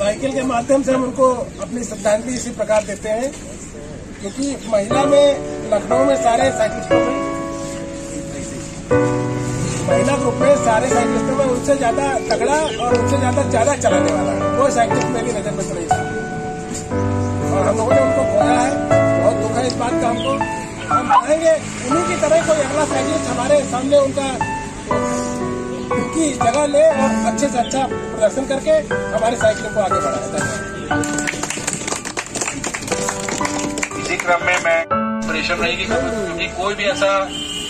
Cycle के माध्यम से हम उनको अपनी श्रद्धांजलि इसी प्रकार देते हैं, क्योंकि महिला में लखनऊ में सारे साइकिलिस्टों में महिला ग्रुप में सारे साइकिलिस्टों में उनसे ज्यादा तगड़ा और उनसे ज्यादा चलाने वाला है वो साइकिलिस्ट मेरी नजर में चल रही है। और हम लोगों ने उनको खोया है, बहुत दुख है इस बात का हमको। हम चाहेंगे उन्हीं की तरह कोई अगला साइकिलिस्ट हमारे सामने उनकी जगह ले और अच्छे से अच्छा प्रदर्शन करके हमारे साइकिलिंग को आगे बढ़ाए। इसी क्रम में मैं इंस्पिरेशन रहेगी, क्योंकि कोई भी ऐसा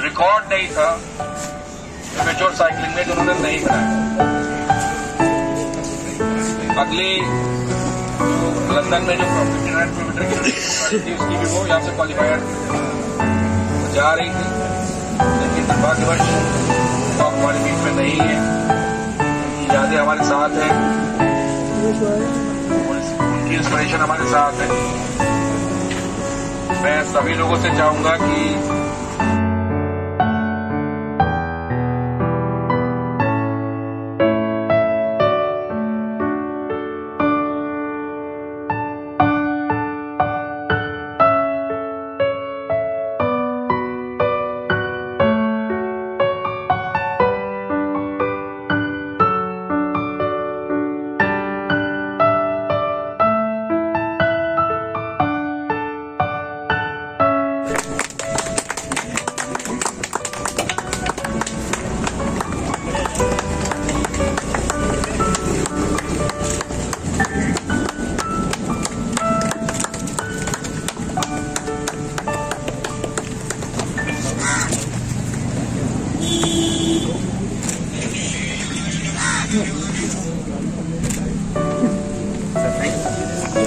रिकॉर्ड नहीं था मेच्योर साइकिलिंग में जो उन्होंने नहीं बनाया। अगली लंदन में जो 59 किलोमीटर की थी उसकी भी वो यहाँ से क्वालिफायर जा रही थी, लेकिन दुर्भाग्यवश तो हमारे बीच में नहीं है। यादें हमारे साथ है, उनकी इंस्पिरेशन हमारे साथ है। मैं सभी लोगों से चाहूंगा कि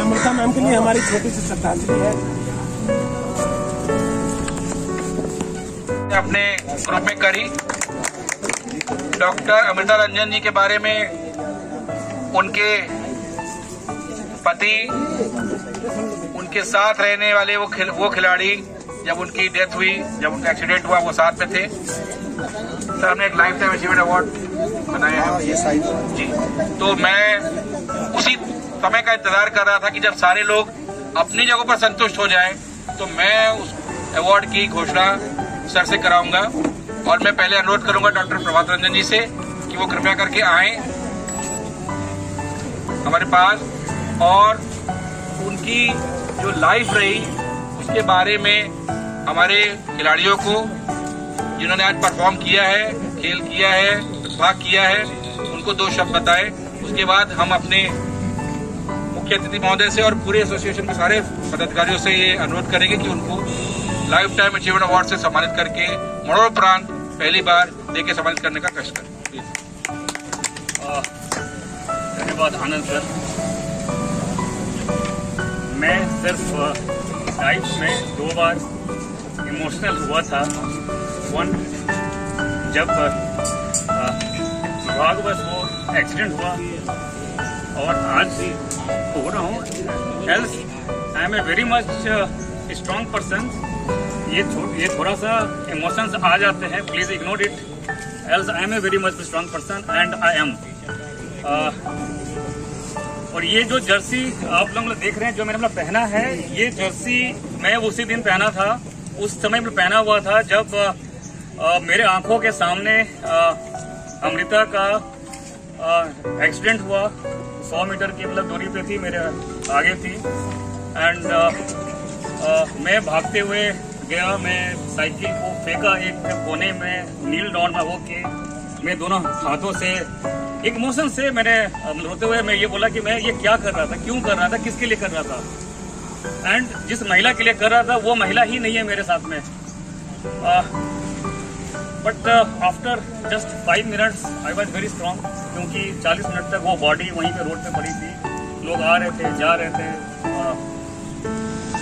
अमृता मैम के लिए हमारी छोटी सी श्रद्धांजलि है। अपने ग्रुप में करी डॉक्टर अमृता रंजन जी के बारे में, उनके पति, उनके साथ रहने वाले वो खिलाड़ी, जब उनकी डेथ हुई, जब उनका एक्सीडेंट हुआ वो साथ में थे। सर हमने एक लाइफ टाइम अचीवमेंट अवार्ड बनाया है जी। तो मैं उसी समय का इंतजार कर रहा था कि जब सारे लोग अपनी जगहों पर संतुष्ट हो जाएं, तो मैं उस अवार्ड की घोषणा सर से कराऊंगा। और मैं पहले अनुरोध करूंगा डॉक्टर प्रभात रंजन जी से कि वो कृपया करके आए हमारे पास और उनकी जो लाइफ रही उसके बारे में हमारे खिलाड़ियों को, जिन्होंने आज परफॉर्म किया है, खेल किया है, प्रतिभाग किया है, उनको 2 शब्द बताए। उसके बाद हम अपने मुख्य अतिथि महोदय से और पूरे एसोसिएशन के सारे पदाधिकारियों से ये अनुरोध करेंगे कि उनको लाइफ टाइम अचीवमेंट अवार्ड से सम्मानित करके मरणोपरांत पहली बार देके सम्मानित करने का कष्ट करें। धन्यवाद आनंद सर। मैं सिर्फ लाइफ में 2 बार इमोशनल हुआ था। वन, जब दुर्भाग्यवश वो एक्सीडेंट हुआ, और आज हो रहा हूँ। Else I am a very much strong person. ये थोड़ा सा इमोशंस आ जाते हैं, please ignore it. Else I am a very much strong person and I am. और ये जो जर्सी आप लोग देख रहे हैं जो मैंने मतलब पहना है, ये जर्सी मैं उसी दिन पहना था, उस समय में पहना हुआ था जब मेरे आंखों के सामने अमृता का एक्सीडेंट हुआ। 100 मीटर की मतलब दूरी पे थी, मेरे आगे थी। एंड मैं भागते हुए गया, मैं साइकिल को फेंका एक कोने में, नील डाउन में होके मैं दोनों हाथों से एक इमोशन से मैंने रोते हुए मैं ये बोला कि मैं ये क्या कर रहा था, क्यों कर रहा था, किसके लिए कर रहा था। एंड जिस महिला के लिए कर रहा था वो महिला ही नहीं है मेरे साथ में। But after just 5 minutes I was very strong, क्योंकि 40 मिनट तक वो बॉडी वहीं पे रोड पे पड़ी थी। लोग आ रहे थे, जा रहे थे,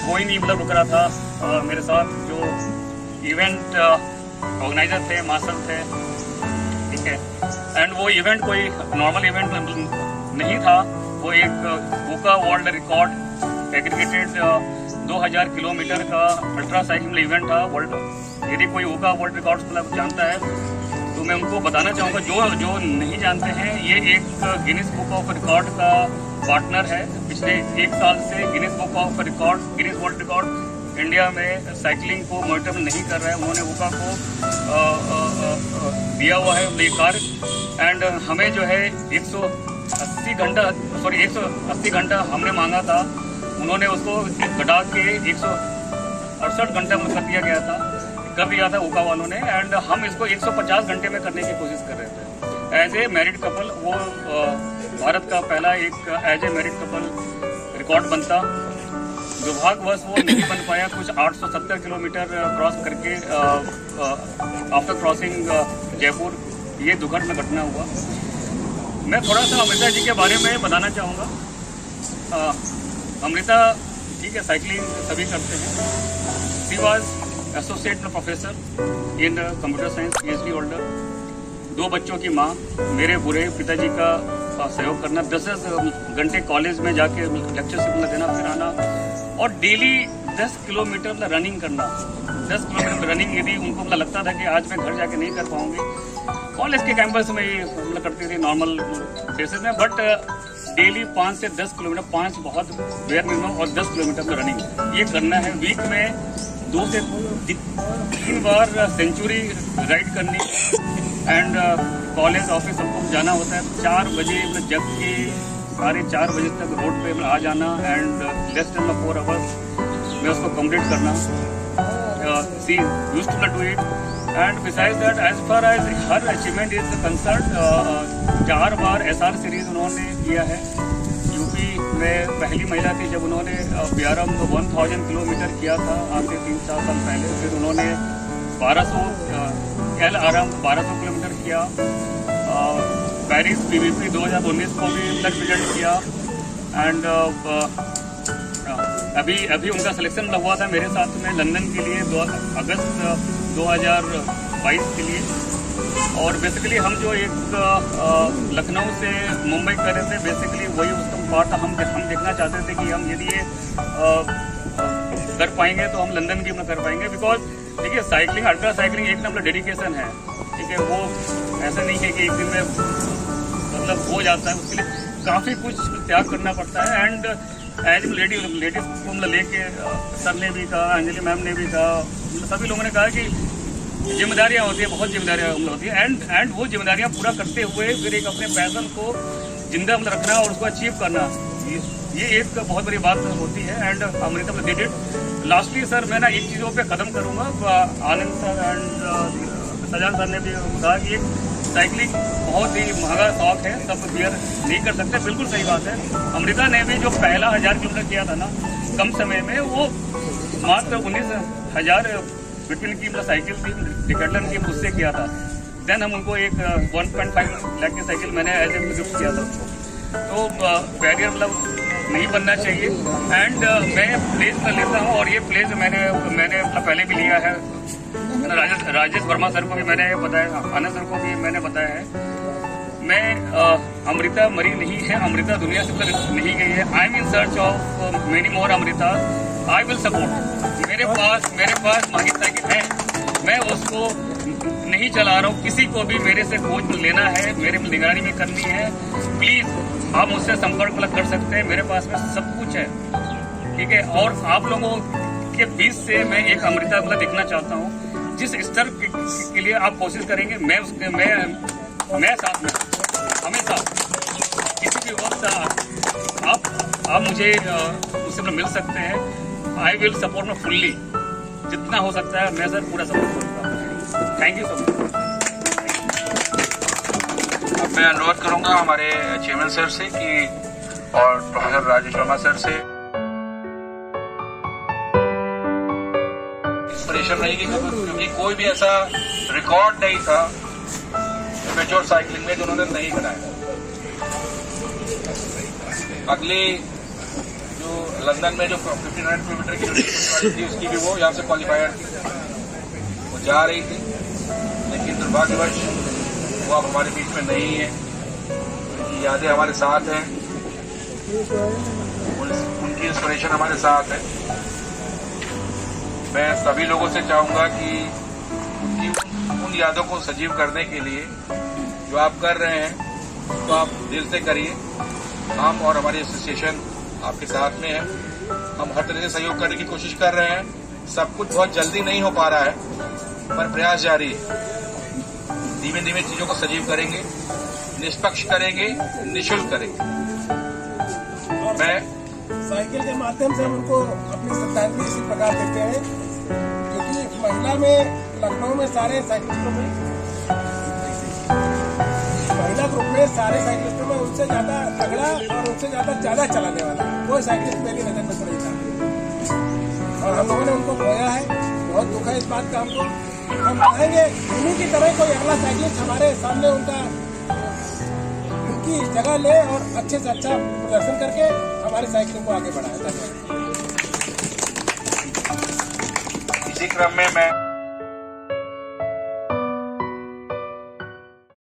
कोई नहीं मतलब रुक रहा था। मेरे साथ जो इवेंट ऑर्गेनाइजर थे, मार्शल थे, ठीक है। एंड वो इवेंट कोई नॉर्मल इवेंट नहीं था, वो एक वोका वर्ल्ड रिकॉर्ड एग्रीगेटेड 2000 किलोमीटर का अल्ट्रा साइकिल इवेंट था वर्ल्ड। यदि कोई वोका वर्ल्ड रिकॉर्ड मतलब जानता है तो मैं उनको बताना चाहूँगा, जो नहीं जानते हैं, ये एक गिनीज बुक ऑफ रिकॉर्ड का पार्टनर है। पिछले 1 साल से Guinness book of record, Guinness world record India में साइकिलिंग को मॉनिटर नहीं कर रहा है। उन्होंने UCA को दिया हुआ है ये कार्य। एंड हमें जो है 180 घंटा हमने मांगा था, उन्होंने उसको घटा के 168 घंटा में कर दिया गया था, कर दिया था UCA वालों ने। एंड हम इसको 150 घंटे में करने की कोशिश कर रहे थे। एज ए मैरिड कपल, वो भारत का पहला एक as a married couple record बनता। दुर्भाग्यवश वो नहीं बन पाया। कुछ 870 किलोमीटर क्रॉस करके आफ्टर क्रॉसिंग जयपुर ये दुर्घटना घटना हुआ। मैं थोड़ा सा अमृता जी के बारे में बताना चाहूँगा। अमृता ठीक है, साइकिलिंग सभी करते हैं। She was associate professor in computer science, PhD holder, 2 बच्चों की माँ। मेरे बुरे पिताजी का सहयोग करना, 10 घंटे कॉलेज में जाके लेक्चरशिप देना, फिर आना, और डेली 10 किलोमीटर रनिंग करना। 10 किलोमीटर रनिंग यदि उनको लगता था कि आज मैं घर जाके नहीं कर पाऊंगी, कॉलेज के कैंपस में ही करती थी नॉर्मल बेसिस में, बट डेली 5 से 10 किलोमीटर, 5 बहुत वेयर मिनिमम, और 10 किलोमीटर का रनिंग ये करना है। वीक में 2 से 3 बार सेंचुरी राइड करनी। एंड कॉलेज ऑफिस सबको जाना होता है। 4 बजे जग के 4:30 बजे तक रोड पे आ जाना, एंड लेस देन 4 आवर्स में उसको कंप्लीट करना। She used to do it. And besides that, as far as her achievement is concern, 4 बार SR सीरीज उन्होंने किया है। यूपी में पहली महिला थी जब उन्होंने BRM 1000 किलोमीटर किया था, आज से 3-4 साल पहले। फिर उन्होंने 1200 किलोमीटर किया। पेरिस PVP 2019 को भी रिजल्ट किया। एंड अभी उनका सिलेक्शन हुआ था मेरे साथ में लंदन के लिए अगस्त 2022 के लिए। और बेसिकली हम जो एक लखनऊ से मुंबई कर रहे थे, बेसिकली वही उसका पार्ट हम देखना चाहते थे कि हम यदि ये कर पाएंगे तो हम लंदन भी कर पाएंगे। बिकॉज देखिए, साइकिलिंग, अल्ट्रा साइकिलिंग एक नंबर डेडिकेशन है, ठीक है। वो ऐसा नहीं है कि एक दिन में मतलब हो जाता है, उसके लिए काफ़ी कुछ त्याग करना पड़ता है। एंड एज लेडीज को मतलब लेके सर ने भी कहा, अंजलि मैम ने भी कहा, सभी लोगों ने कहा कि जिम्मेदारियाँ होती है, बहुत जिम्मेदारियाँ होती है। एंड वो जिम्मेदारियाँ पूरा करते हुए फिर एक अपने पैशन को जिंदा मतलब रखना और उसको अचीव करना, ये एक बहुत बड़ी बात होती है। And Amrita did it. Lastly sir, मैं ना एक चीज़ों पे ख़त्म करूँगा। आनंद सर एंड सजान सर ने भी कहा कि साइकिलिंग बहुत ही महंगा शौक है, सब बियर नहीं कर सकते। बिल्कुल सही बात है। अमृता ने भी जो पहला 1000 किलोमीटर किया था ना कम समय में, वो मात्र 19,000 बिटवीन की साइकिल थी, डिकैथलॉन की, उससे किया था। देन हम उनको एक 1.5 लाख की साइकिल मैंने एज ए गिफ्ट किया था उसको। तो बैरियर मतलब नहीं बनना चाहिए। एंड मैं प्लेज कर लेता हूँ, और ये प्लेज मैंने मतलब पहले भी लिया है। राजेश वर्मा सर को भी मैंने बताया, आनंद सर को भी मैंने बताया है। मैं अमृता मरी नहीं है, अमृता दुनिया से नहीं गई है। I am in search of many more Amrita. I will support. मेरे पास माही साइकिल है, मैं उसको नहीं चला रहा हूँ। किसी को भी मेरे से खोज लेना है, मेरे निगरानी में करनी है, प्लीज आप मुझसे संपर्क कर सकते हैं। मेरे पास में सब कुछ है, ठीक है। और आप लोगों के बीच से मैं एक अमृता मतलब दिखना चाहता हूँ। जिस स्तर के लिए आप कोशिश करेंगे, मैं साथ में हमेशा, किसी भी वक्त आप मुझे उससे मिल सकते हैं। आई विल सपोर्ट में फुल्ली, जितना हो सकता है मैं सर पूरा सपोर्ट करूँगा। Thank you so much. अब मैं अनुरोध करूंगा हमारे चेयरमैन सर से कि और प्रोफेसर राजेश वर्मा सर से इंस्पिरेशन रहेगी, क्योंकि कोई भी ऐसा रिकॉर्ड नहीं था मेच्योर साइकिलिंग में जो उन्होंने नहीं बनाया। अगली जो लंदन में जो 1500 किलोमीटर की वाली थी, उसकी भी वो यहाँ से क्वालिफायर थी, वो जा रही थी, लेकिन दुर्भाग्यवश वो अब हमारे बीच में नहीं है। उनकी यादें हमारे साथ हैं, उनकी इंस्पिरेशन हमारे साथ है। मैं सभी लोगों से चाहूंगा कि उन यादों को सजीव करने के लिए जो आप कर रहे हैं, तो आप दिल से करिए। हम और हमारी एसोसिएशन आपके साथ में है। हम हर तरह से सहयोग करने की कोशिश कर रहे हैं। सब कुछ बहुत जल्दी नहीं हो पा रहा है, पर प्रयास जारी है। धीमे धीमे चीजों को सजीव करेंगे, निष्पक्ष करेंगे, निःशुल्क करेंगे। मैं साइकिल के माध्यम से हम उनको अपनी श्रद्धांजलि इसी प्रकार देते हैं, क्योंकि महिला में लखनऊ में सारे साइकिलिस्टों में महिला ग्रुप में सारे साइकिलिस्टों में उनसे ज्यादा तगड़ा और उनसे ज्यादा चलाने वाला वो साइकिलिस्ट मेरी नजर में पड़ रही था, और हम लोगों ने उनको खोया है। बहुत दुख है इस बात का हमको। हम चाहेंगे उन्हीं की तरह कोई अगला साइकिलिस्ट हमारे सामने उनकी जगह ले और अच्छे से अच्छा प्रदर्शन करके हमारी साइकिलिंग को आगे बढ़ाए। इसी क्रम में मैं